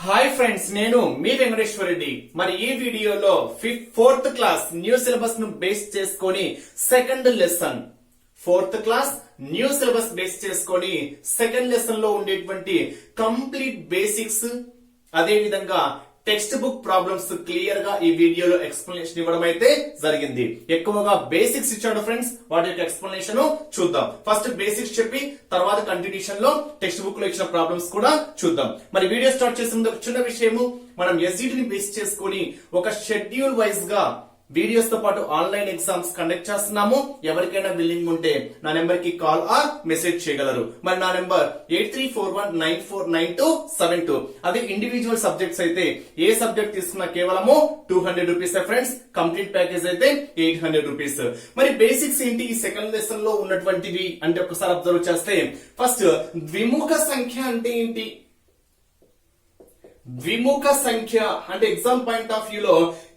Hi friends, నేను మీ వెంకటేశ్వర రెడ్డి. మరి ఈ వీడియోలో ఫోర్త్ క్లాస్ న్యూ సిలబస్ ను బేస్ చేసుకొని సెకండ్ లెసన్ సెకండ్ లెసన్ లో ఉండేటువంటి కంప్లీట్ బేసిక్స్, అదే విధంగా టెక్స్ట్ బుక్ ప్రాబ్లమ్స్ క్లియర్ గా ఈ వీడియోలో ఎక్స్ప్లెనేషన్ ఇవ్వడం అయితే జరిగింది. ఎక్కువగా బేసిక్స్ ఇచ్చాడు ఫ్రెండ్స్, వాటి యొక్క ఎక్స్ప్లెనేషన్ చూద్దాం. ఫస్ట్ బేసిక్స్ చెప్పి తర్వాత కంటిన్యూషన్ లో టెక్స్ట్ బుక్ లో ఇచ్చిన ప్రాబ్లమ్స్ కూడా చూద్దాం. మరి వీడియో స్టార్ట్ చేసే ముందు ఒక చిన్న విషయము, మనం ఎస్జిటి ని బేస్ చేసుకుని ఒక షెడ్యూల్ వైజ్ గా వీడియోస్ తో పాటు ఆన్లైన్ ఎగ్జామ్స్ కండక్ట్ చేస్తున్నాము. ఎవరికైనా బిల్లింగ్ ఉంటే నా నెంబర్ కి కాల్ ఆర్ మెసేజ్ చేయగలరు. మరి నా నెంబర్ 8341949272. అదే ఇండివిజువల్ సబ్జెక్ట్స్ అయితే ఏ సబ్జెక్ట్ తీసుకున్నా కేవలము 200 రూపీస్ ఫ్రెండ్స్. కంప్లీట్ ప్యాకేజ్ అయితే 800 రూపీస్. మరి బేసిక్స్ ఏంటి ఈ సెకండ్ లెసన్ లో ఉన్నటువంటివి అంటే ఒకసారి అబ్జర్వ్ చేస్తే, ఫస్ట్ ద్విముఖ సంఖ్య అంటే ఏంటి? ద్విముఖ సంఖ్య అంటే ఎగ్జామ్ పాయింట్ ఆఫ్ వ్యూ లో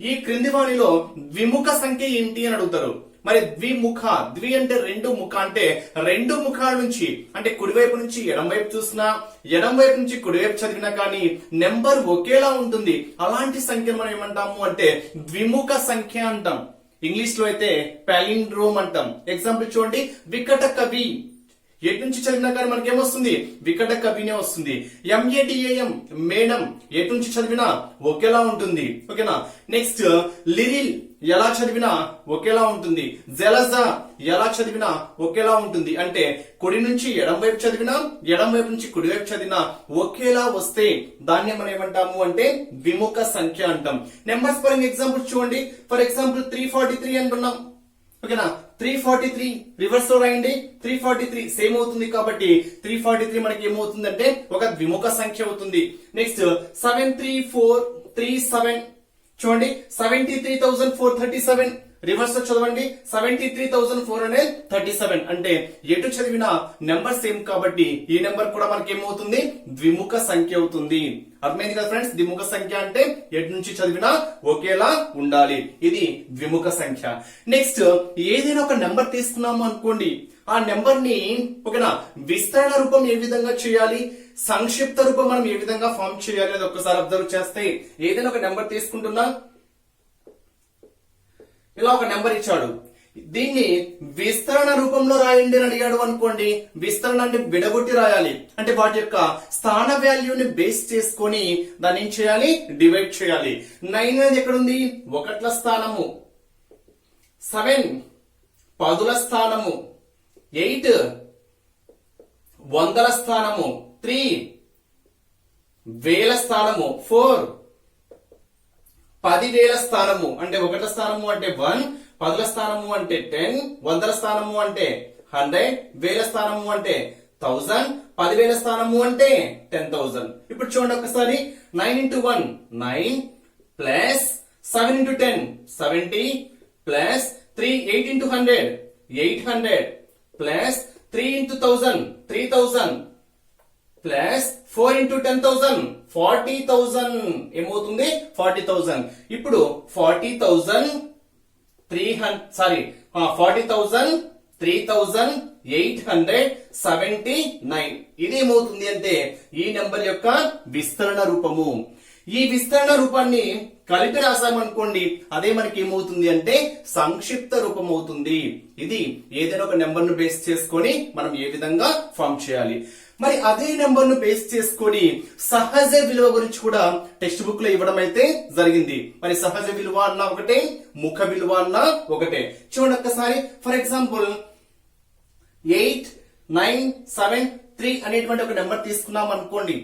ఈ క్రింది వాణిలో ద్విముఖ సంఖ్య ఏంటి అని అడుగుతారు. మరి ద్విముఖ, ద్వి అంటే రెండు, ముఖ అంటే రెండు ముఖాల నుంచి, అంటే కుడివైపు నుంచి ఎడం వైపు చూసినా, ఎడం వైపు నుంచి కుడివైపు చదివినా కానీ నెంబర్ ఒకేలా ఉంటుంది. అలాంటి సంఖ్యను మనం ఏమంటాము అంటే ద్విముఖ సంఖ్య అంటాం. ఇంగ్లీష్ లో అయితే పాలిండ్రోమ్ అంటాం. ఎగ్జాంపుల్ చూడండి, వికట కవి, ఎటు నుంచి చదివినా కానీ మనకి ఏమొస్తుంది? వికట కవినే వస్తుంది. MADAM మేడం, ఎటు నుంచి చదివినా ఒకేలా ఉంటుంది. ఓకేనా? నెక్స్ట్ లిరిల్, ఎలా చదివినా ఒకేలా ఉంటుంది. జలజ, ఎలా చదివినా ఒకేలా ఉంటుంది. అంటే కుడి నుంచి ఎడం వైపు చదివినా, ఎడం వైపు నుంచి కుడి వైపు చదివినా ఒకేలా వస్తే దాన్ని మనం ఏమంటాము అంటే ద్విముఖ సంఖ్య అంటాం. నెంబర్స్ పరంగా ఎగ్జాంపుల్ చూడండి. ఫర్ ఎగ్జాంపుల్ 343 అంటున్నాం. ఓకేనా? 343 రివర్స్ లో రాయండి. 343 సేమ్ అవుతుంది కాబట్టి 343 మనకి ఏమవుతుందంటే ఒక ద్విముఖ సంఖ్య అవుతుంది. నెక్స్ట్ 73437 చూడండి, 73,437 రివర్స్ లో చదవండి. 73,437 అంటే ఎటు చదివినా నెంబర్ సేమ్ కాబట్టి ఈ నెంబర్ కూడా మనకి ఏమవుతుంది? ద్విముఖ సంఖ్య అవుతుంది. అర్థమైంది కదా ఫ్రెండ్స్? ద్విముఖ సంఖ్య అంటే ఎటు నుంచి చదివినా ఒకేలా ఉండాలి. ఇది ద్విముఖ సంఖ్య. నెక్స్ట్ ఏదైనా ఒక నెంబర్ తీసుకున్నాము అనుకోండి, ఆ నెంబర్ ని ఓకేనా విస్తరణ రూపం ఏ విధంగా చేయాలి, సంక్షిప్త రూపం మనం ఏ విధంగా ఫామ్ చేయాలి అది ఒక్కసారి అబ్జర్వ్ చేస్తే, ఏదైనా ఒక నెంబర్ తీసుకుంటున్నా, ఇలా ఒక నెంబర్ ఇచ్చాడు, దీన్ని విస్తరణ రూపంలో రాయండి అని అడిగాడు అనుకోండి. విస్తరణ అంటే విడగొట్టి రాయాలి. అంటే వాటి యొక్క స్థాన వాల్యూని బేస్ చేసుకొని దాన్ని ఏం చేయాలి? డివైడ్ చేయాలి. 9 అనేది ఎక్కడుంది? ఒకట్ల స్థానము. 7 పదుల స్థానము. 8 వందల స్థానము. 3 వేల స్థానము. 4 10,000 స్థానము. అంటే ఒకట స్థానము అంటే 1, పదుల స్థానము అంటే 10, వందల స్థానము అంటే 100, వేల స్థానము అంటే 1000, 10,000 స్థానము అంటే 10,000. ఇప్పుడు చూడండి ఒకసారి, 9 into 1 9 plus 7 into 10 70 plus 8 into 100 800 plus 3 into 1000 3000 plus 4 into 10,000 40,000. ఏమవుతుంది? 40,000. ఇప్పుడు 40,379. ఇదేమవుతుంది అంటే ఈ నెంబర్ యొక్క విస్తరణ రూపము. ఈ విస్తరణ రూపాన్ని కలిపి రాసామనుకోండి, అదే మనకి ఏమవుతుంది అంటే సంక్షిప్త రూపం అవుతుంది. ఇది ఏదైనా ఒక నెంబర్ ను బేస్ చేసుకొని మనం ఏ విధంగా ఫామ్ చేయాలి. మరి అదే నెంబర్ ను బేస్ చేసుకొని సహజ విలువ గురించి కూడా టెక్స్ట్ బుక్ లో ఇవ్వడం అయితే జరిగింది. మరి సహజ విలువ అన్న ఒకటే, ముఖ విలువ అన్న ఒకటే. చూడండి ఒక్కసారి. ఫర్ ఎగ్జాంపుల్ 8973 అనేటువంటి ఒక నెంబర్ తీసుకున్నాం అనుకోండి.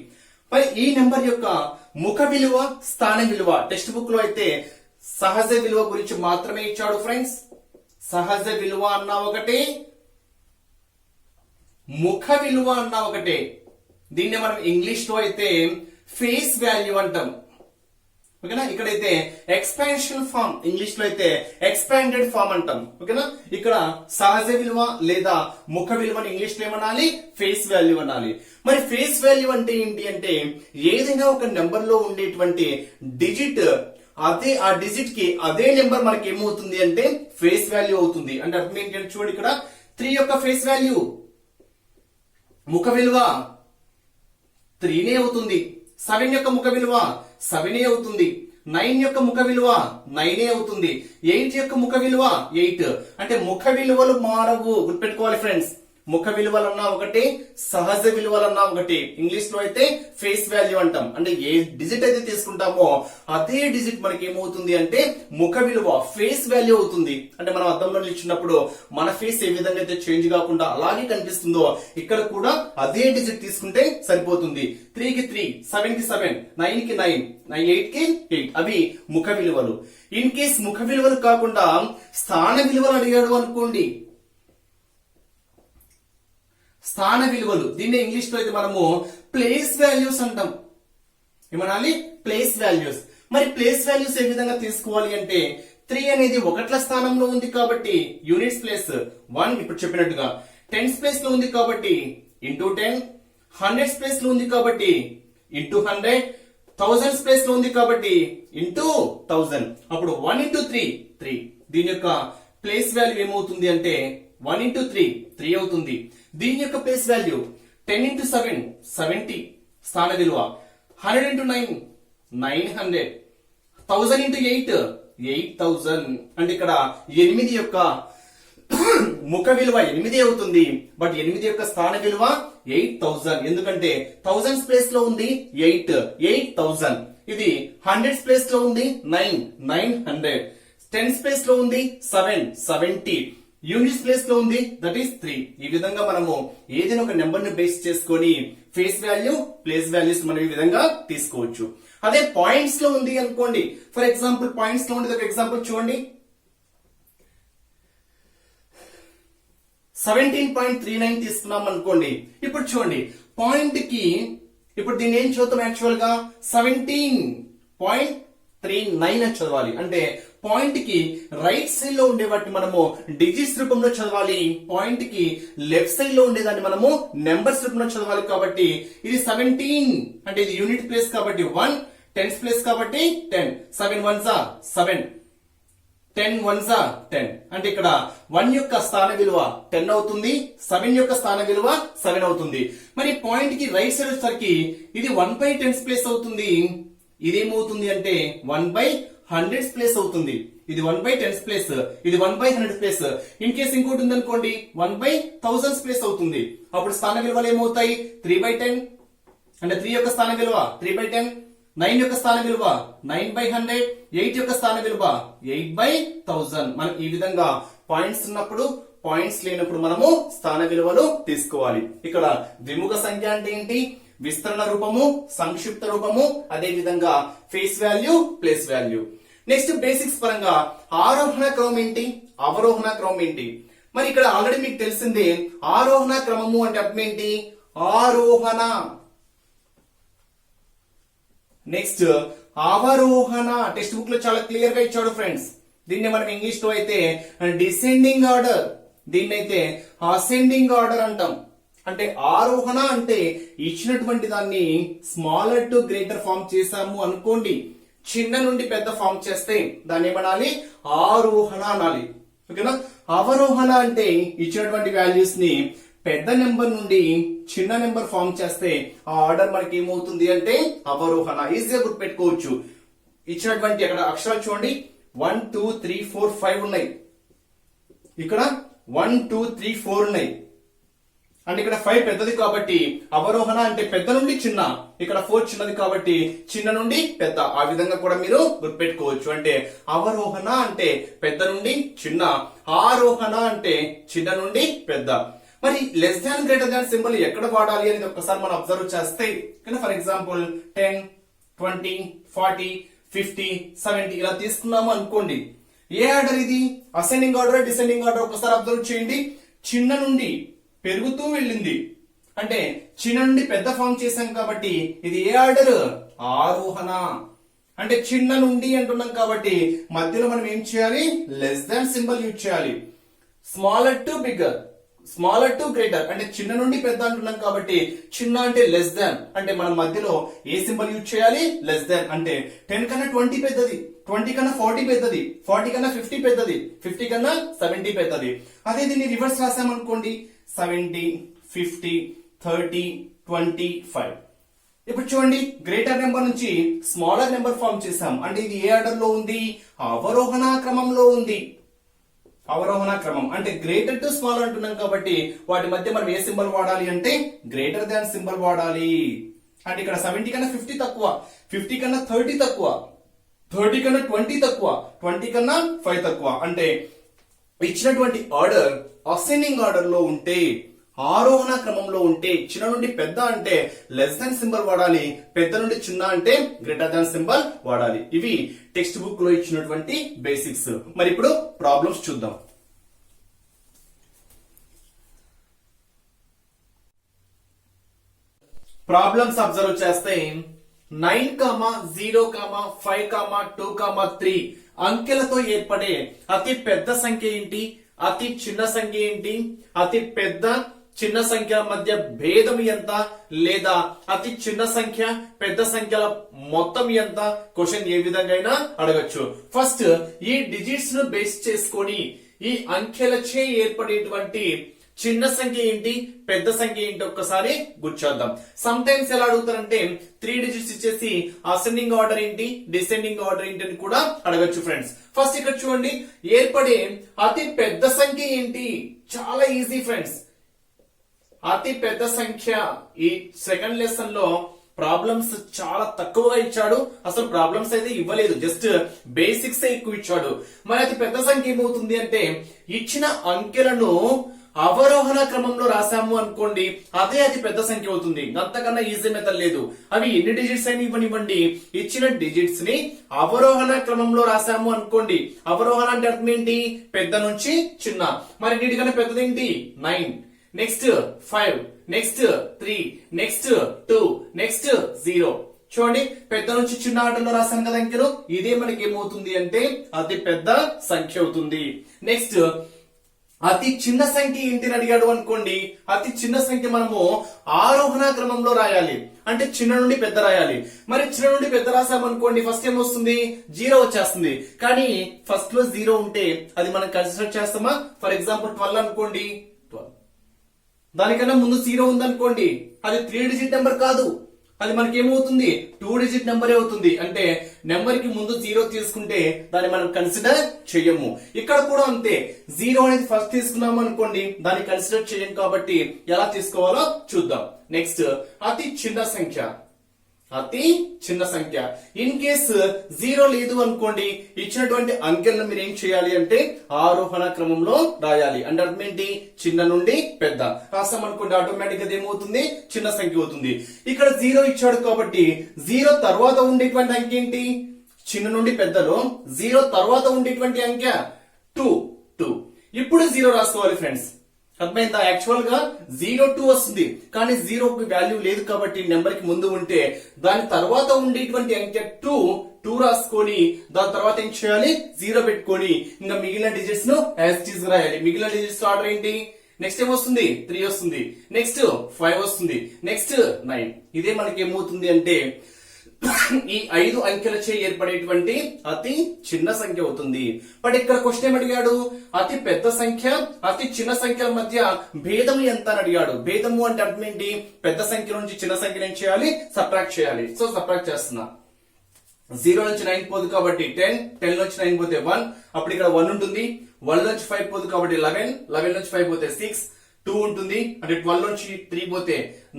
మరి ఈ నెంబర్ యొక్క ముఖ విలువ, స్థాన విలువ టెక్స్ట్ బుక్ లో అయితే సహజ విలువ గురించి మాత్రమే ఇచ్చాడు ఫ్రెండ్స్. సహజ విలువ అన్న ఒకటే, ముఖ విలువ అన్న ఒకటే. దీన్ని మనం ఇంగ్లీష్ లో అయితే ఫేస్ వాల్యూ అంటాం. ఓకేనా? ఇక్కడైతే ఎక్స్పాన్షన్ ఫామ్, ఇంగ్లీష్ లో అయితే ఎక్స్పాండెడ్ ఫామ్ అంటాం. ఓకేనా? ఇక్కడ సహజ విలువ లేదా ముఖ విలువని ఇంగ్లీష్ లో ఏమనాలి? ఫేస్ వాల్యూ అనాలి. మరి ఫేస్ వాల్యూ అంటే ఏంటి అంటే ఏదైనా ఒక నెంబర్ లో ఉండేటువంటి డిజిట్, అదే ఆ డిజిట్ కి అదే నెంబర్ మనకి ఏమవుతుంది అంటే ఫేస్ వాల్యూ అవుతుంది. అంటే అర్థం ఏంటి అంటే చూడండి, ఇక్కడ 3 యొక్క ఫేస్ వాల్యూ ముఖ విలువ 3 అవుతుంది. 7 యొక్క ముఖ విలువ 7 అవుతుంది. 9 యొక్క ముఖ విలువ 9 అవుతుంది. 8 యొక్క ముఖ విలువ 8. అంటే ముఖ విలువలు మారవు, గుర్తుపెట్టుకోవాలి ఫ్రెండ్స్. ముఖ విలువలన్నా ఒకటి, సహజ విలువలన్నా ఒకటి. ఇంగ్లీష్ లో అయితే ఫేస్ వాల్యూ అంటాం. అంటే ఏ డిజిట్ అయితే తీసుకుంటామో అదే డిజిట్ మనకి ఏమవుతుంది అంటే ముఖ విలువ, ఫేస్ వాల్యూ అవుతుంది. అంటే మనం అద్దంలో నిలిచినప్పుడు మన ఫేస్ ఏ విధంగా అయితే చేంజ్ కాకుండా అలాగే కనిపిస్తుందో ఇక్కడ కూడా అదే డిజిట్ తీసుకుంటే సరిపోతుంది. 3 కి 3, 7 కి 7, 9 కి 9, 8 కి 8. అవి ముఖ విలువలు. ఇన్ కేస్ ముఖ విలువలు కాకుండా స్థాన విలువలు అడిగాడు అనుకోండి, స్థాన విలువలు, దీన్ని ఇంగ్లీష్ లో అయితే మనము ప్లేస్ వాల్యూస్ అంటాం. ఏమనాలి? Place values. మరి ప్లేస్ వాల్యూస్ ఏ విధంగా తీసుకోవాలి అంటే 3 అనేది ఒకట్ల స్థానంలో ఉంది కాబట్టి యూనిట్స్ ప్లేస్ 1, ఇప్పుడు చెప్పినట్టుగా. టెన్స్ ప్లేస్ లో ఉంది కాబట్టి ఇంటూ 10, హండ్రెడ్స్ ప్లేస్ లో ఉంది కాబట్టి ఇంటూ 100, థౌజండ్స్ ప్లేస్ లో ఉంది కాబట్టి ఇంటూ 1000. అప్పుడు 1 ఇంటూ 3, 3. దీని యొక్క ప్లేస్ వాల్యూ ఏమవుతుంది అంటే 1 ఇంటూ 3, 3 అవుతుంది. దీని యొక్క ప్లేస్ వాల్యూ 10 ఇంటూ 7, 70 స్థాన విలువ. 100 ఇంటూ 9, 900. 1000 ఇంటూ 8, 8000. అంటే ఇక్కడ 8 యొక్క ముఖ విలువ 8 అవుతుంది. బట్ 8 యొక్క స్థాన విలువ 8000. ఎందుకంటే థౌజండ్స్ ప్లేస్ లో ఉంది 8, 8000. ఇది హండ్రెడ్స్ ప్లేస్ లో ఉంది 9, 900. టెన్స్ ప్లేస్ లో ఉంది 7, 70. యూనిట్స్ ప్లేస్ లో ఉంది దట్ ఈస్ 3. ఈ విధంగా మనము ఏదైనా ఒక నెంబర్ ని బేస్ చేసుకొని ఫేస్ వాల్యూ, ప్లేస్ వాల్యూస్ మనం ఈ విధంగా తీసుకోవచ్చు. అదే పాయింట్స్ లో ఉంది అనుకోండి, ఫర్ ఎగ్జాంపుల్ పాయింట్స్ లో ఉండేది ఒక ఎగ్జాంపుల్ చూడండి. 17.39 తీసుకున్నాం అనుకోండి. ఇప్పుడు చూడండి పాయింట్ కి, ఇప్పుడు దీన్ని ఏం చదువుతాం యాక్చువల్ గా 17.39 అని చదవాలి. అంటే పాయింట్ కి రైట్ సైడ్ లో ఉండే వాటిని మనము డిజిట్స్ రూపంలో చదవాలి, పాయింట్ కి లెఫ్ట్ సైడ్ లో ఉండేదాన్ని మనము నెంబర్స్ రూపంలో చదవాలి. కాబట్టి ఇది 17 అంటే ఇది యూనిట్ ప్లేస్ కాబట్టి 1, టెన్స్ ప్లేస్ కాబట్టి 10, 7 1s 7, 10 1s 10. అంటే ఇక్కడ 1 యొక్క స్థాన విలువ 10 అవుతుంది, 7 యొక్క స్థాన విలువ 7 అవుతుంది. మరి పాయింట్ కి రైట్ సైడ్ వచ్చేసరికి ఇది 1/10 ప్లేస్ అవుతుంది. ఇదేమవుతుంది అంటే 1/100 ప్లేస్ అవుతుంది. ఇది 1/10 ప్లేస్, ఇది 1/100 ప్లేస్. ఇన్ కేస్ ఇంకోటి ఉందనుకోండి 1/1000 ప్లేస్ అవుతుంది. అప్పుడు స్థాన విలువలు ఏమవుతాయి? 3/10 అంటే 3 యొక్క స్థాన విలువ 3/10, 9 యొక్క స్థాన విలువ 9/100, 8 యొక్క స్థాన విలువ 8/1000. మనం ఈ విధంగా పాయింట్స్ ఉన్నప్పుడు, పాయింట్స్ లేనప్పుడు మనము స్థాన విలువలు తీసుకోవాలి. ఇక్కడ ద్విముఖ సంఖ్య అంటే ఏంటి? విస్తరణ రూపము, సంక్షిప్త రూపము, అదే విధంగా face value, place value. Next basics పరంగా ఆరోహణ క్రమం ఏంటి, అవరోహణ క్రమం ఏంటి? మరి ఇక్కడ ఆల్రెడీ మీకు తెలిసిందే ఆరోహణ క్రమము అంటే అర్థం ఏంటి? ఆరోహణ. నెక్స్ట్ అవరోహణ టెక్స్ట్ బుక్ లో చాలా క్లియర్ గా ఇచ్చాడు ఫ్రెండ్స్. దీన్ని మనం ఇంగ్లీష్ లో అయితే డిసెండింగ్ ఆర్డర్, దీన్నైతే అసెండింగ్ ఆర్డర్ అంటాం. అంటే ఆరోహణ అంటే ఇచ్చినటువంటి దాన్ని స్మాలర్ టు గ్రేటర్ ఫామ్ చేసాము అనుకోండి, చిన్న నుండి పెద్ద ఫామ్ చేస్తే దాన్ని ఏమనాలి? ఆరోహణ అనాలి. ఓకేనా? అవరోహణ అంటే ఇచ్చినటువంటి వాల్యూస్ ని పెద్ద నెంబర్ నుండి చిన్న నెంబర్ ఫామ్ చేస్తే ఆ ఆర్డర్ మనకి ఏమవుతుంది అంటే అవరోహణ. ఈజీగా గుర్తుపెట్టుకోవచ్చు. ఇచ్చినటువంటి అక్కడ అక్షరాలు చూడండి 1 2 3 4 5 ఉన్నాయి, ఇక్కడ 1 2 3 4 ఉన్నాయి. అంటే ఇక్కడ 5 పెద్దది కాబట్టి అవరోహణ అంటే పెద్ద నుండి చిన్న, ఇక్కడ 4 చిన్నది కాబట్టి చిన్న నుండి పెద్ద. ఆ విధంగా కూడా మీరు గుర్తుపెట్టుకోవచ్చు. అంటే అవరోహణ అంటే పెద్ద నుండి చిన్న, ఆరోహణ అంటే చిన్న నుండి పెద్ద. మరి less than greater than symbol ఎక్కడ వాడాలి అనేది ఒక్కసారి మనం అబ్జర్వ్ చేస్తే, ఫర్ ఎగ్జాంపుల్ 10 20 40 50 70 ఇలా తీసుకున్నాము అనుకోండి. ఏ ఆర్డర్ ఇది? Ascending order, descending order? ఒకసారి అబ్జర్వ్ చేయండి. చిన్న నుండి పెరుగుతూ వెళ్ళింది అంటే చిన్న నుండి పెద్ద ఫామ్ చేశాం కాబట్టి ఇది ఏ ఆర్డర్? ఆరోహణ. అంటే చిన్న నుండి అంటున్నాం కాబట్టి మధ్యలో మనం ఏం చేయాలి? లెస్ దాన్ సింబల్ యూజ్ చేయాలి. Smaller to bigger, smaller to greater అంటే చిన్న నుండి పెద్ద అంటున్నాం కాబట్టి చిన్న అంటే లెస్ దాన్, అంటే మనం మధ్యలో ఏ సింబల్ యూజ్ చేయాలి? Less than. అంటే 10 కన్నా 20 పెద్దది, 20 కన్నా 40 పెద్దది, 40 కన్నా 50 పెద్దది, 50 కన్నా 70 పెద్దది. అదే దీన్ని రివర్స్ రాసామనుకోండి 70 50 30 25. ఇప్పుడు చూడండి గ్రేటర్ నెంబర్ నుంచి స్మాలర్ నెంబర్ ఫార్మ్ చేసాం. అంటే ఇది ఏ ఆర్డర్ లో ఉంది? అవరోహణ క్రమంలో ఉంది. అవరోహణ క్రమం అంటే గ్రేటర్ టు స్మాల్ అంటున్నాం కాబట్టి వాటి మధ్య మనం ఏ సింబల్ వాడాలి అంటే గ్రేటర్ దాన్ సింబల్ వాడాలి. అంటే ఇక్కడ 70 కన్నా 50 తక్కువ, 50 కన్నా 30 తక్కువ, 30 కన్నా 20 తక్కువ, 20 కన్నా 5 తక్కువ. అంటే ఇచ్చినటువంటి ఆర్డర్ అసెండింగ్ ఆర్డర్ లో ఉంటే, ఆరోహణ క్రమంలో ఉంటే చిన్న నుండి పెద్ద అంటే లెస్ దాన్ సింబల్ వాడాలి, పెద్ద నుండి చిన్న అంటే గ్రేటర్ దాన్ సింబల్ వాడాలి. ఇవి టెక్స్ట్ బుక్ లో ఇచ్చినటువంటి బేసిక్స్. మరి ఇప్పుడు ప్రాబ్లమ్స్ చూద్దాం. ప్రాబ్లమ్స్ అబ్జర్వ్ చేస్తే 9, 0, 5, 2, 3 అంకెలతో ఏర్పడే అతి పెద్ద సంఖ్య ఏంటి, అతి చిన్న సంఖ్య ఏంటి, అతి పెద్ద చిన్న సంఖ్యల మధ్య భేదం ఎంత, లేదా అతి చిన్న సంఖ్య పెద్ద సంఖ్యల మొత్తం ఎంత, క్వశ్చన్ ఏ విధంగా అయినా అడగచ్చు. ఫస్ట్ ఈ డిజిట్స్ ను బేస్ చేసుకొని ఈ అంకెలచే ఏర్పడేటువంటి చిన్న సంఖ్య ఏంటి, పెద్ద సంఖ్య ఏంటి ఒక్కసారి గుర్చేద్దాం. సమ్ టైమ్స్ ఎలా అడుగుతారంటే 3 డిజిట్స్ ఇచ్చేసి అసెండింగ్ ఆర్డర్ ఏంటి, డిసెండింగ్ ఆర్డర్ ఏంటి అని కూడా అడగచ్చు ఫ్రెండ్స్. ఫస్ట్ ఇక్కడ చూడండి, ఏర్పడే అతి పెద్ద సంఖ్య ఏంటి? చాలా ఈజీ ఫ్రెండ్స్. అతి పెద్ద సంఖ్య ఈ సెకండ్ లెసన్ లో ప్రాబ్లమ్స్ చాలా తక్కువగా ఇచ్చాడు, అసలు ప్రాబ్లమ్స్ అయితే ఇవ్వలేదు, జస్ట్ బేసిక్స్ ఎక్కువ ఇచ్చాడు. మరి అతి పెద్ద సంఖ్య ఏమవుతుంది అంటే ఇచ్చిన అంకెలను అవరోహణ క్రమంలో రాసాము అనుకోండి, అదే అతి పెద్ద సంఖ్య అవుతుంది. అంతకన్నా ఈజీ మెథడ్ లేదు. అవి ఎన్ని డిజిట్స్ అయినా ఇవ్వనివ్వండి, ఇచ్చిన డిజిట్స్ ని అవరోహణ క్రమంలో రాసాము అనుకోండి. అవరోహణ అంటే అర్థం ఏంటి? పెద్ద నుంచి చిన్న. మరి అన్నిటికన్నా పెద్దదేంటి? 9, నెక్స్ట్ 5, నెక్స్ట్ 3, నెక్స్ట్ 2, నెక్స్ట్ 0. చూడండి, పెద్ద నుంచి చిన్న ఆర్డర్లో రాసాను కదా అంకెలు, ఇదే మనకి ఏమవుతుంది అంటే అతి పెద్ద సంఖ్య అవుతుంది. నెక్స్ట్ అతి చిన్న సంఖ్య ఏంటి అని అడిగాడు అనుకోండి, అతి చిన్న సంఖ్య మనము ఆరోహణ క్రమంలో రాయాలి, అంటే చిన్న నుండి పెద్ద రాయాలి. మరి చిన్న నుండి పెద్ద రాసామనుకోండి, ఫస్ట్ ఏం వస్తుంది? 0 వచ్చేస్తుంది. కానీ ఫస్ట్ లో 0 ఉంటే అది మనం కన్సిడర్ చేస్తామా? ఫర్ ఎగ్జాంపుల్ 12 అనుకోండి, 12 దానికన్నా ముందు 0 ఉందనుకోండి, అది 3 డిజిట్ నెంబర్ కాదు, అది మనకి ఏమవుతుంది? 2 డిజిట్ నెంబర్ అవుతుంది. అంటే నెంబర్ కి ముందు 0 తీసుకుంటే దాన్ని మనం కన్సిడర్ చేయము. ఇక్కడ కూడా అంతే, 0 అనేది ఫస్ట్ తీసుకున్నాము అనుకోండి, దాన్ని కన్సిడర్ చేయం. కాబట్టి ఎలా తీసుకోవాలో చూద్దాం. నెక్స్ట్ అతి చిన్న సంఖ్య, అతి చిన్న సంఖ్య. ఇన్ కేస్ 0 లేదు అనుకోండి, ఇచ్చినటువంటి అంకెలను మీరు ఏం చేయాలి అంటే ఆరోహణ క్రమంలో రాయాలి. అంటే అర్థం ఏంటి? చిన్న నుండి పెద్ద రాసాం అనుకోండి, ఆటోమేటిక్ గా ఏమవుతుంది? చిన్న సంఖ్య అవుతుంది. ఇక్కడ 0 ఇచ్చాడు కాబట్టి 0 తర్వాత ఉండేటువంటి అంకె ఏంటి? చిన్న నుండి పెద్దలో 0 తర్వాత ఉండేటువంటి అంకె 2. ఇప్పుడు 0 రాసుకోవాలి ఫ్రెండ్స్. అర్థమైందా? యాక్చువల్ గా 0, 2 వస్తుంది, కానీ 0 కి వాల్యూ లేదు కాబట్టి నెంబర్ కి ముందు ఉంటే దాని తర్వాత ఉండేటువంటి అంకె 2 రాసుకొని దాని తర్వాత ఏం చేయాలి? 0 పెట్టుకొని ఇంకా మిగిలిన డిజిట్స్ ను యాజ్ ఇట్ ఈజ్ రాయాలి. మిగిలిన డిజిట్స్ ఆర్డర్ ఏంటి? నెక్స్ట్ ఏమొస్తుంది? 3 వస్తుంది, నెక్స్ట్ 5 వస్తుంది, నెక్స్ట్ 9. ఇదే మనకి ఏమవుతుంది అంటే ఈ 5 అంకెలచే ఏర్పడేటువంటి అతి చిన్న సంఖ్య అవుతుంది. బట్ ఇక్కడ క్వశ్చన్ ఏం అడిగాడు? అతి పెద్ద సంఖ్య అతి చిన్న సంఖ్యల మధ్య భేదము ఎంత అని అడిగాడు. భేదము అంటే అర్థం ఏంటి? పెద్ద సంఖ్య నుంచి చిన్న సంఖ్యను ఏం చేయాలి? సబ్ట్రాక్ట్ చేయాలి. సో సబ్ట్రాక్ట్ చేస్తున్నా. 0 నుంచి 9 పోదు కాబట్టి 10, 10 నుంచి 9 పోతే 1, అప్పుడు ఇక్కడ 1 ఉంటుంది. 1 నుంచి 5 పోదు కాబట్టి 11, 11 నుంచి 5 పోతే 6, 2 ఉంటుంది. అంటే 12 నుంచి 3 పోతే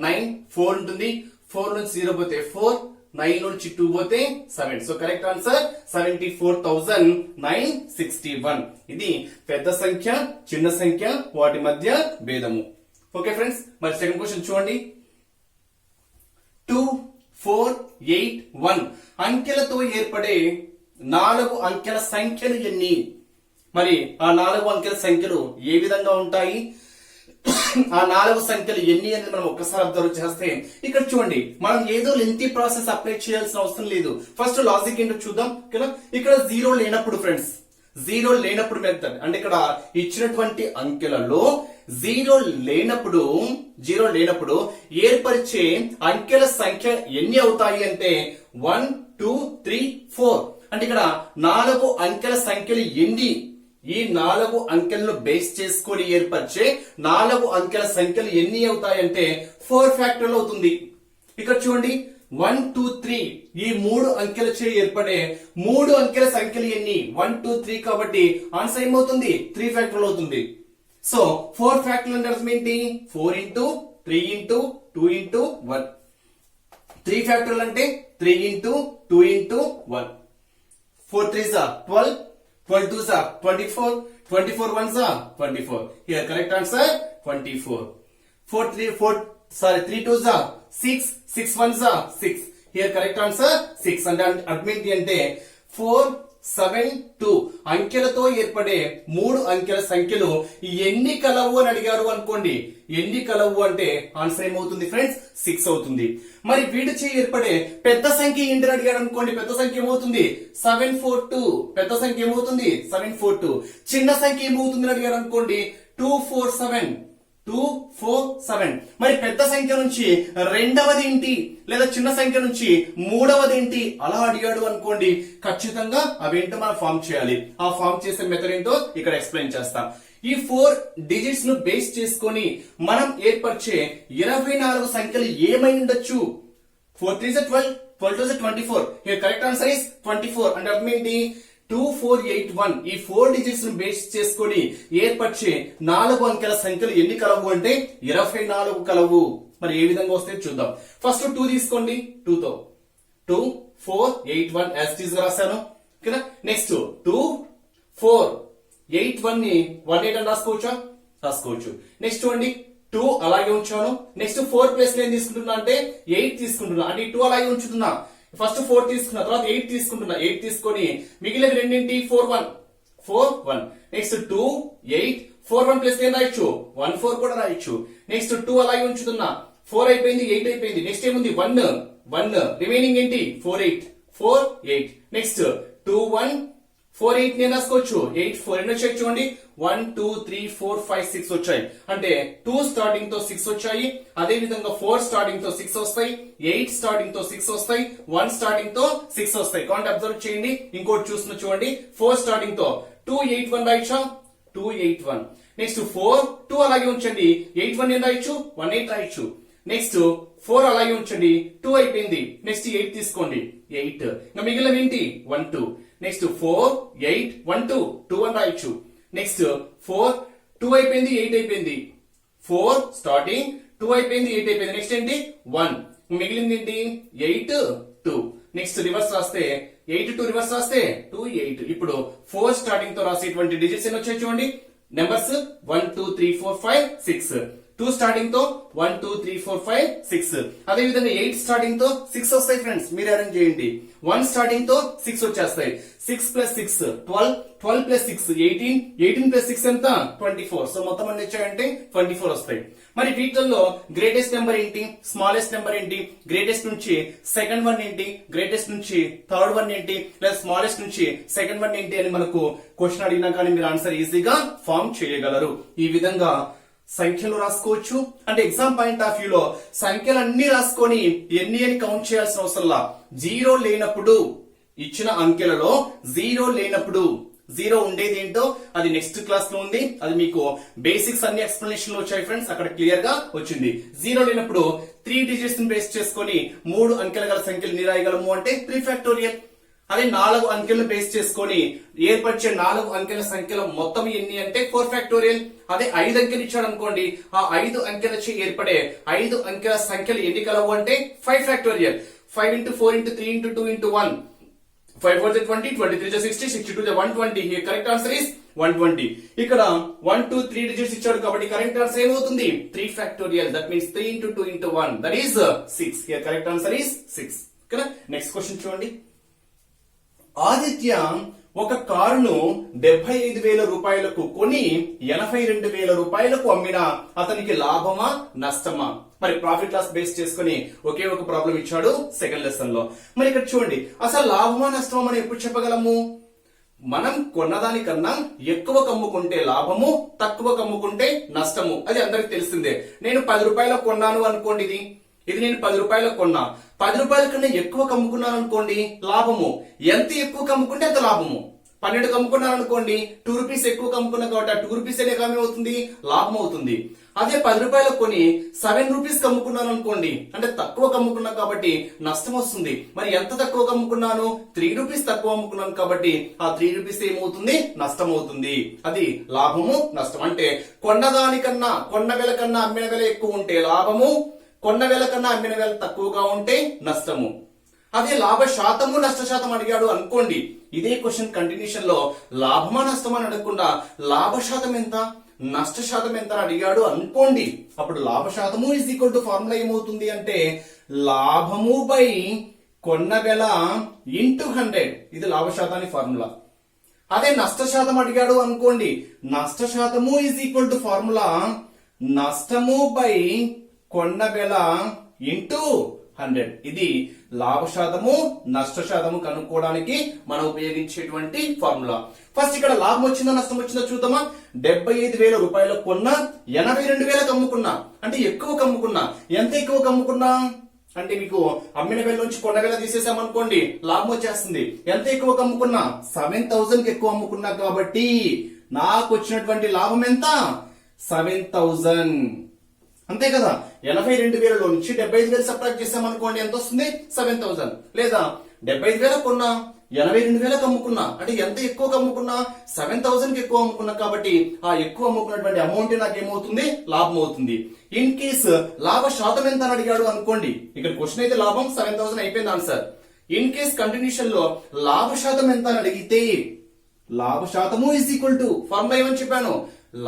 9, 4 ఉంటుంది. 4 నుంచి 0 పోతే 4, 9 నుంచి 2 పోతే 7. So correct answer 74,961. ఇది పెద్ద సంఖ్య చిన్న సంఖ్య వాటి మధ్య భేదము. ఓకే ఫ్రెండ్స్, మరి సెకండ్ క్వశ్చన్ చూడండి. 2, 4, 8, 1 అంకెలతో ఏర్పడే 4 అంకెల సంఖ్యలు ఎన్ని? మరి ఆ 4 అంకెల సంఖ్యలు ఏ విధంగా ఉంటాయి? ఆ 4 సంఖ్యలు ఎన్ని అనేది మనం ఒక్కసారి అబ్జర్వ్ చేస్తే ఇక్కడ చూడండి, మనం ఏదో లెంతీ ప్రాసెస్ అప్లై చేయాల్సిన అవసరం లేదు. ఫస్ట్ లాజిక్ ఏంటో చూద్దాం. ఇక్కడ 0 లేనప్పుడు ఫ్రెండ్స్, 0 లేనప్పుడు మెథడ్ అంటే ఇక్కడ ఇచ్చినటువంటి అంకెలలో 0 లేనప్పుడు ఏర్పరిచే అంకెల సంఖ్య ఎన్ని అవుతాయి అంటే 1, 2, 3, 4. అంటే ఇక్కడ 4 అంకెల సంఖ్యలు ఎన్ని? ఈ 4 అంకెలను బేస్ చేసుకొని ఏర్పరిచే 4 అంకెల సంఖ్యలు ఎన్ని అవుతాయంటే 4 ఫ్యాక్టర్లు అవుతుంది. ఇక్కడ చూడండి, 1 2 3 ఈ మూడు అంకెలచే ఏర్పడే మూడు అంకెల సంఖ్యలు ఎన్ని 1 2 3 కాబట్టి ఆన్సర్ ఏమవుతుంది 3 ఫ్యాక్టోరియల్ అవుతుంది. సో 4 ఫ్యాక్టోరియల్ అంటే అర్థం ఏంటి 4 ఇంటూ 3 ఇంటూ 2 ఇంటూ 1. 3 ఫ్యాక్టోరియల్ అంటే 3 into 2 into 1. 4 3s are 12, 12 2s are 24, 24 1s are 24. Here correct answer 24. 3 2s are 6, 6 1s are 6. Here correct answer 6. And అర్థమేంటి అంటే 4 7 2 అంకెలతో ఏర్పడే మూడు అంకెల సంఖ్యలు ఎన్ని కలవు అని అడిగారు అనుకోండి. ఎన్ని కలవు అంటే ఆన్సర్ ఏమవుతుంది ఫ్రెండ్స్ 6 అవుతుంది. మరి వీటిచే ఏర్పడే పెద్ద సంఖ్య ఏంటి అడిగారు అనుకోండి. పెద్ద సంఖ్య ఏమవుతుంది 742. పెద్ద సంఖ్య ఏమవుతుంది 742. చిన్న సంఖ్య ఏమవుతుంది అడిగారు అనుకోండి 247. 247. మరి పెద్ద సంఖ్య నుంచి రెండవది ఏంటి లేదా చిన్న సంఖ్య నుంచి మూడవది ఏంటి అలా అడిగాడు అనుకోండి. ఖచ్చితంగా అవేంటో మనం ఫామ్ చేయాలి. ఆ ఫామ్ చేసే మెథడ్ ఏంటో ఇక్కడ ఎక్స్ప్లెయిన్ చేస్తా. ఈ 4 డిజిట్స్ ను బేస్ చేసుకొని మనం ఏర్పరిచే 24 సంఖ్యలు ఏమై ఉండొచ్చు. 4 3s are 12, 12 2s are 24. Here correct answer is 24. అంటే అర్థం ఏంటి 2481. ఈ 4 డిజిట్స్ ను బేస్ చేసుకొని ఏర్పరిచే 4 అంకెల సంఖ్యలు ఎన్ని కలవు అంటే 24 కలవు. మరి ఏ విధంగా వస్తే చూద్దాం. ఫస్ట్ 2 తీసుకోండి. 2 తో 2 4 8 1 as it is రాశాను కదా. నెక్స్ట్ 2 4 8 1 ని 1 8 అని రాసుకోవచ్చా రాసుకోవచ్చు. నెక్స్ట్ చూడండి 2 అలాగే ఉంచాను. నెక్స్ట్ 4 ప్లేస్ లో ఏం తీసుకుంటున్నా అంటే 8 తీసుకుంటున్నా. అంటే 2 అలాగే ఉంచుతున్నా. ఫస్ట్ 4 తీసుకున్నా తర్వాత 8 తీసుకుంటున్నా. 8 తీసుకొని మిగిలిన రెండింటి 4 1 4 1. నెక్స్ట్ 2 8 4 1 ప్లస్ ఏం రాయొచ్చు 1 4 కూడా రాయొచ్చు. నెక్స్ట్ 2 అలాగే ఉంచుతున్నా. 4 అయిపోయింది 8 అయిపోయింది. నెక్స్ట్ ఏముంది 1 1 రిమైనింగ్ ఏంటి 4 8 4 8. నెక్స్ట్ 2 1 4 8 నేను రాసుకోవచ్చు. 8 4 ఎన్ని వచ్చాయి చూడండి 1 2 3 4 5 6 వచ్చాయి. అంటే 2 స్టార్టింగ్ తో 6 వచ్చాయి. అదే విధంగా 4 స్టార్టింగ్ తో 6 వస్తాయి. 8 స్టార్టింగ్ తో 6 వస్తాయి. 1 స్టార్టింగ్ తో 6 వస్తాయి. కాంట్ అబ్జర్వ్ చేయండి. ఇంకోటి చూస్తున్నా చూడండి 4 స్టార్టింగ్ తో 2 8 1 రాయొచ్చా 2 8 1. నెక్స్ట్ 4 2 అలాగే ఉంచండి. 8 1 ఏం రాయొచ్చు 1 8 రాయొచ్చు. నెక్స్ట్ 4 అలాగే ఉంచండి. 2 అయిపోయింది. నెక్స్ట్ 8 తీసుకోండి 8. ఇంకా మిగిలిన ఏంటి 1 2. నెక్స్ట్ 4 8 1 2 2 1 రాయొచ్చు. నెక్స్ట్ 4 2 అయిపోయింది 8 అయిపోయింది. 4 స్టార్టింగ్ 2 అయిపోయింది 8 అయిపోయింది. నెక్స్ట్ ఏంటి 1 మిగిలింది ఏంటి 8 2. నెక్స్ట్ రివర్స్ రాస్తే 8 2 రివర్స్ రాస్తే 2 8. ఇప్పుడు 4 స్టార్టింగ్ తో రాసేటువంటి డిజిట్స్ ఎన్ని వచ్చాయి చూడండి. నెంబర్స్ 1 2 3 4 5 6. 2 స్టార్టింగ్ తో 1 2 3 4 5 6. అదే విధంగా 8 స్టార్టింగ్ తో 6 వస్తాయి ఫ్రెండ్స్. మీరు అరేంజ్ చేయండి. 1 స్టార్టింగ్ తో 6 వచ్చేస్తాయి. 6 ప్లస్ 6 12, 12 ప్లస్ 6 18, 18 ప్లస్ 6 ఎంత 24. సో మొత్తం అన్ని వచ్చాయంటే 24 వస్తాయి. మరి వీటిల్లో గ్రేటెస్ట్ నెంబర్ ఏంటి స్మాలెస్ట్ నెంబర్ ఏంటి గ్రేటెస్ట్ నుంచి సెకండ్ వన్ ఏంటి గ్రేటెస్ట్ నుంచి థర్డ్ వన్ ఏంటి లేదా స్మాలెస్ట్ నుంచి సెకండ్ వన్ ఏంటి అని మనకు క్వశ్చన్ అడిగినా కానీ మీరు ఆన్సర్ ఈజీగా ఫామ్ చేయగలరు. ఈ విధంగా సంఖ్యలు రాసుకోవచ్చు. అంటే ఎగ్జామ్ పాయింట్ ఆఫ్ వ్యూ లో సంఖ్యలు అన్ని రాసుకొని ఎన్ని అని కౌంట్ చేయాల్సిన అవసరంలా. జీరో లేనప్పుడు ఇచ్చిన అంకెలలో జీరో లేనప్పుడు జీరో ఉండేది ఏంటో అది నెక్స్ట్ క్లాస్ లో ఉంది. అది మీకు బేసిక్స్ అన్ని ఎక్స్ప్లెనేషన్ లో వచ్చాయి ఫ్రెండ్స్. అక్కడ క్లియర్ గా వచ్చింది. జీరో లేనప్పుడు 3 డిజిట్స్ ని బేస్ చేసుకొని 3 అంకెల గల సంఖ్యలు నిరాయగలము అంటే 3 ఫ్యాక్టోరియల్. అదే 4 అంకెలను బేస్ చేసుకొని ఏర్పరిచే 4 అంకెల సంఖ్యల మొత్తం ఎన్ని అంటే 4 ఫ్యాక్టోరియల్. అదే 5 అంకెలు ఇచ్చాడు అనుకోండి. ఆ 5 అంకెలచే ఏర్పడే 5 అంకెల సంఖ్యలు ఎన్ని కలవు అంటే 5 factorial. 5 into 4 into 3 into 2 into 1. 5 4 20, 23 60, 62 120. Here correct answer is 120. ఇక్కడ 1 2 3 డిజిట్స్ ఇచ్చాడు కాబట్టి కరెక్ట్ ఆన్సర్ ఏమవుతుంది 3 factorial. That means 3 into 2 into 1. That is 6. Here correct answer is 6. కదా నెక్స్ట్ క్వశ్చన్ చూడండి. ఆదిత్య ఒక కారును 75,000 రూపాయలకు కొని 82,000 రూపాయలకు అమ్మినా అతనికి లాభమా నష్టమా? మరి ప్రాఫిట్ లాస్ బేస్ చేసుకుని ఒకే ఒక ప్రాబ్లం ఇచ్చాడు సెకండ్ లెసన్ లో. మరి ఇక్కడ చూడండి అసలు లాభమా నష్టమా మనం ఎప్పుడు చెప్పగలము? మనం కొన్నదానికన్నా ఎక్కువ కమ్ముకుంటే లాభము, తక్కువ కమ్ముకుంటే నష్టము. అది అందరికి తెలిసిందే. నేను 10 రూపాయలకు కొన్నాను అనుకోండి. ఇది నేను 10 రూపాయలకు కొన్నా. 10 రూపాయల కన్నా ఎక్కువ కమ్ముకున్నాను అనుకోండి లాభము. ఎంత ఎక్కువ కమ్ముకుంటే అంత లాభము. 12 కమ్ముకున్నాను అనుకోండి, 2 రూపీస్ ఎక్కువ కమ్ముకున్నా కాబట్టి ఆ 2 రూపీస్ అనేక ఏమవుతుంది, లాభం అవుతుంది. అదే 10 రూపాయలకు కొని 7 రూపీస్ కమ్ముకున్నాను అనుకోండి, అంటే తక్కువ కమ్ముకున్నా కాబట్టి నష్టం వస్తుంది. మరి ఎంత తక్కువ కమ్ముకున్నాను, 3 రూపీస్ తక్కువ అమ్ముకున్నాను కాబట్టి ఆ 3 రూపీస్ ఏమవుతుంది, నష్టం అవుతుంది. అది లాభము నష్టం. అంటే కొన్నదానికన్నా కొన్న వెల కన్నా అమ్మిన వెల ఎక్కువ ఉంటే లాభము, కొన్న వెల కన్నా అమ్మిన వెల తక్కువగా ఉంటే నష్టము. అదే లాభ శాతము నష్ట శాతం అడిగాడు అనుకోండి, ఇదే క్వశ్చన్ కంటిన్యూషన్ లో లాభమా నష్టమా అని అడగకుండా లాభ శాతం ఎంత నష్ట శాతం ఎంత అని అడిగాడు అనుకోండి, అప్పుడు లాభ శాతము ఈజ్ ఈక్వల్ టు ఫార్ములా ఏమవుతుంది అంటే లాభము బై కొన్న వెల ఇంటూ 100. ఇది లాభ శాతానికి ఫార్ములా. అదే నష్ట శాతం అడిగాడు అనుకోండి, నష్ట శాతము ఈజ్ ఈక్వల్ టు ఫార్ములా నష్టము బై కొన్న వెల ఇంటూ 100. ఇది లాభ శాతము నష్ట శాతము కనుక్కోవడానికి మనం ఉపయోగించేటువంటి ఫార్ములా. ఫస్ట్ ఇక్కడ లాభం వచ్చిందా నష్టం వచ్చిందా చూద్దామా. 75,000 రూపాయలకు కొన్నా 82,000 అమ్ముకున్నా, అంటే ఎక్కువ కమ్ముకున్నా. ఎంత ఎక్కువ కమ్ముకున్నా అంటే మీకు అమ్మిన వేల నుంచి కొన్న వేల తీసేసామనుకోండి, లాభం వచ్చేస్తుంది. ఎంత ఎక్కువ కమ్ముకున్నా, 7,000 కి ఎక్కువ అమ్ముకున్నా కాబట్టి నాకు వచ్చినటువంటి లాభం ఎంత, 7,000. అంతే కదా. 82,000 నుంచి 75,000 సబ్ట్రాక్ట్ చేసామనుకోండి, ఎంత వస్తుంది, 7,000. లేదా 75,000 కొన్నా 82,000 అమ్ముకున్నా, అంటే ఎంత ఎక్కువ అమ్ముకున్నా, 7,000 కి ఎక్కువ అమ్ముకున్నా కాబట్టి ఆ ఎక్కువ అమ్ముకున్నటువంటి అమౌంట్ నాకు ఏమవుతుంది, లాభం అవుతుంది. ఇన్ కేస్ లాభ శాతం ఎంత అని అడిగాడు అనుకోండి, ఇక్కడ క్వశ్చన్ అయితే లాభం 7,000 అయిపోయింది ఆన్సర్. ఇన్ కేస్ కంటిన్యూషన్ లో లాభ శాతం ఎంత అని అడిగితే లాభ శాతము ఈజ్ ఈక్వల్ టు ఫార్ములా ఏమని చెప్పాను,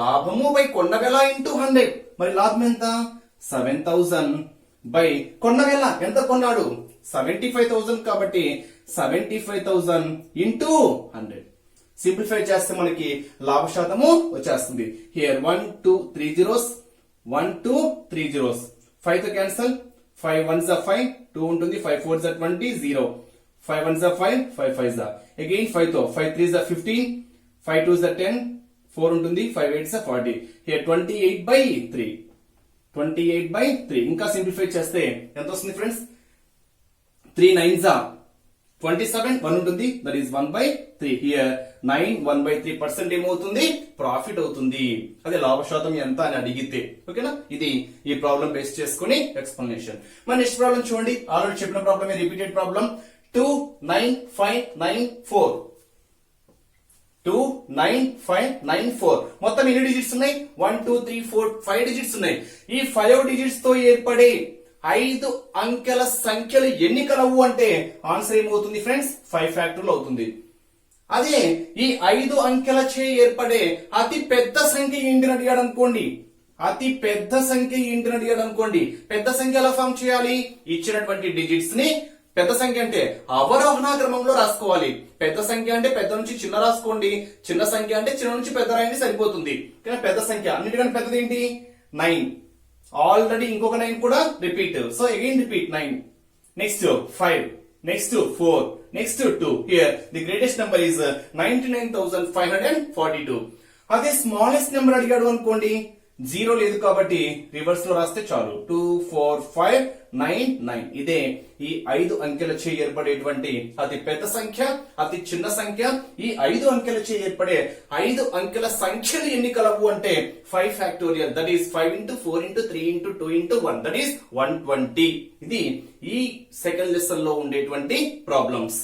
లాభము బై కొన్న వెల ఇంటూ 100. మరి లాభం ఎంత, 7,000 బై కొన్న వెల ఎంత కొన్నాడు, 75,000 కాబట్టి 75,000 ఇంటూ 100. సింప్లిఫై చేస్తే మనకి లాభ శాతము వచ్చేస్తుంది. హియర్ 1 2 3 zeros, 1 2 3 zeros, 5 తో క్యాన్సల్, 5 1s are 5, 2 ఉంటుంది, 5 4s are 20, 0, 5 1s are 5, 5 5s are again 5 తో, 5 3s are 15, 5 2s are 10, 4 ఉంటుంది, 5 8s are 40. హియర్ 28/3, 28/3. ఇంకా సింప్లిఫై చేస్తే ఎంత వస్తుంది ఫ్రెండ్స్, 3 9s are 27, 1 ఉంటుంది, దట్ ఈస్ 1/3. హియర్ 9 1/3% ఏమవుతుంది, ప్రాఫిట్ అవుతుంది. అదే లాభ శాతం ఎంత అని అడిగితే. ఓకేనా, ఇది ఈ ప్రాబ్లం బేస్ చేసుకుని ఎక్స్ప్లెనేషన్. మరి నెక్స్ట్ ప్రాబ్లం చూడండి, ఆల్రెడీ చెప్పిన ప్రాబ్లమ్, రిపీటెడ్ ప్రాబ్లం. 2 9 5 9 4, 2 9 5 9 4. మొత్తం ఎన్ని డిజిట్స్ ఉన్నాయి, 1 2 3 4 5 డిజిట్స్ ఉన్నాయి. ఈ 5 డిజిట్స్ తో ఏర్పడే 5 అంకెల సంఖ్యలు ఎన్ని కలవు అంటే ఆన్సర్ ఏమవుతుంది ఫ్రెండ్స్, 5 ఫ్యాక్టర్లు అవుతుంది. అదే ఈ 5 అంకెలచే ఏర్పడే అతి పెద్ద సంఖ్య ఏంటిని అడిగాడు అనుకోండి, అతి పెద్ద సంఖ్య ఏంటిని అడిగాడు అనుకోండి, పెద్ద సంఖ్య ఎలా ఫామ్ చేయాలి, ఇచ్చినటువంటి డిజిట్స్ ని పెద్ద సంఖ్య అంటే అవరోహణ క్రమంలో రాసుకోవాలి. పెద్ద సంఖ్య అంటే పెద్ద నుంచి చిన్న రాసుకోండి, చిన్న సంఖ్య అంటే చిన్న నుంచి పెద్ద రాయండి, సరిపోతుంది. కానీ పెద్ద సంఖ్య అన్నిటికంటే పెద్దది ఏంటి, 9. ఆల్రెడీ ఇంకొక 9 కూడా repeat, so again repeat 9. Next 5, next 4, next 2. Here the greatest number is 99,542. అదే స్మాలెస్ట్ నెంబర్ అడిగాడు అనుకోండి, 0 లేదు కాబట్టి రివర్స్ లో రాస్తే చాలు, 2 4 5 9 9. ఇదే ఈ 5 అంకెలచే ఏర్పడేటువంటి అతి పెద్ద సంఖ్య, అతి చిన్న సంఖ్య. ఈ 5 అంకెలచే ఏర్పడే 5 అంకెల సంఖ్యలు ఎన్ని కలవు అంటే 5 factorial, that is 5 into 4 into 3 into 2 into 1, that is 120. ఇది ఈ సెకండ్ లెసన్ లో ఉండేటువంటి ప్రాబ్లమ్స్.